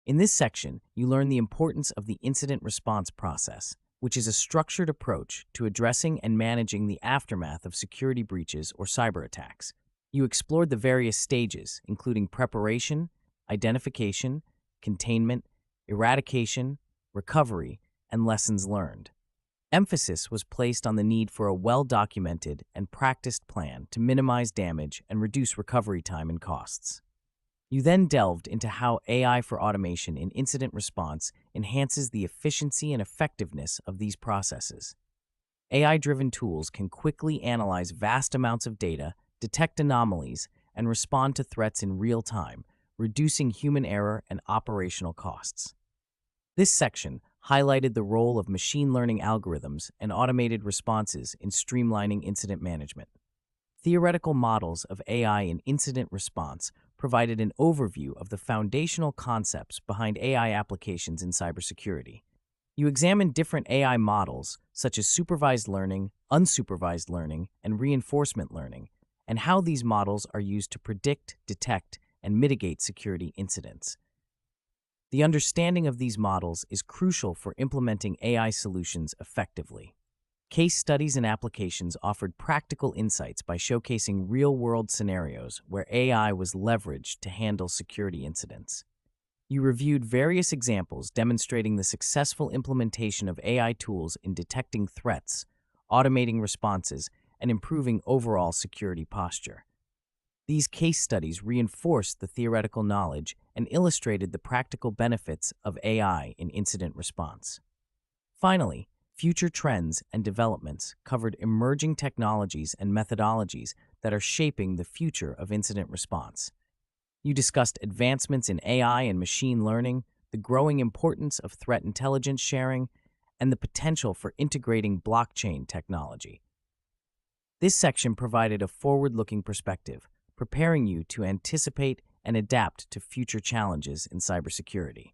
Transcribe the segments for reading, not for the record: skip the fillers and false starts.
In this section, you learn the importance of the incident response process, which is a structured approach to addressing and managing the aftermath of security breaches or cyber attacks. You explored the various stages, including preparation, identification, containment, eradication, recovery, and lessons learned. Emphasis was placed on the need for a well-documented and practiced plan to minimize damage and reduce recovery time and costs. You then delved into how AI for automation in incident response enhances the efficiency and effectiveness of these processes. AI-driven tools can quickly analyze vast amounts of data, detect anomalies, and respond to threats in real time, reducing human error and operational costs. This section highlighted the role of machine learning algorithms and automated responses in streamlining incident management. Theoretical models of AI in incident response provided an overview of the foundational concepts behind AI applications in cybersecurity. You examined different AI models, such as supervised learning, unsupervised learning, and reinforcement learning, and how these models are used to predict, detect, and mitigate security incidents. The understanding of these models is crucial for implementing AI solutions effectively. Case studies and applications offered practical insights by showcasing real-world scenarios where AI was leveraged to handle security incidents. You reviewed various examples demonstrating the successful implementation of AI tools in detecting threats, automating responses, and improving overall security posture. These case studies reinforced the theoretical knowledge and illustrated the practical benefits of AI in incident response. Finally, future trends and developments covered emerging technologies and methodologies that are shaping the future of incident response. You discussed advancements in AI and machine learning, the growing importance of threat intelligence sharing, and the potential for integrating blockchain technology. This section provided a forward-looking perspective, preparing you to anticipate and adapt to future challenges in cybersecurity.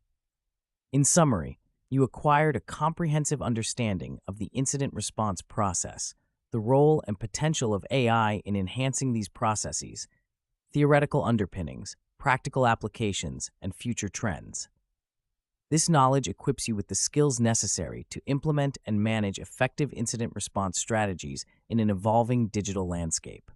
In summary, you acquired a comprehensive understanding of the incident response process, the role and potential of AI in enhancing these processes, theoretical underpinnings, practical applications, and future trends. This knowledge equips you with the skills necessary to implement and manage effective incident response strategies in an evolving digital landscape.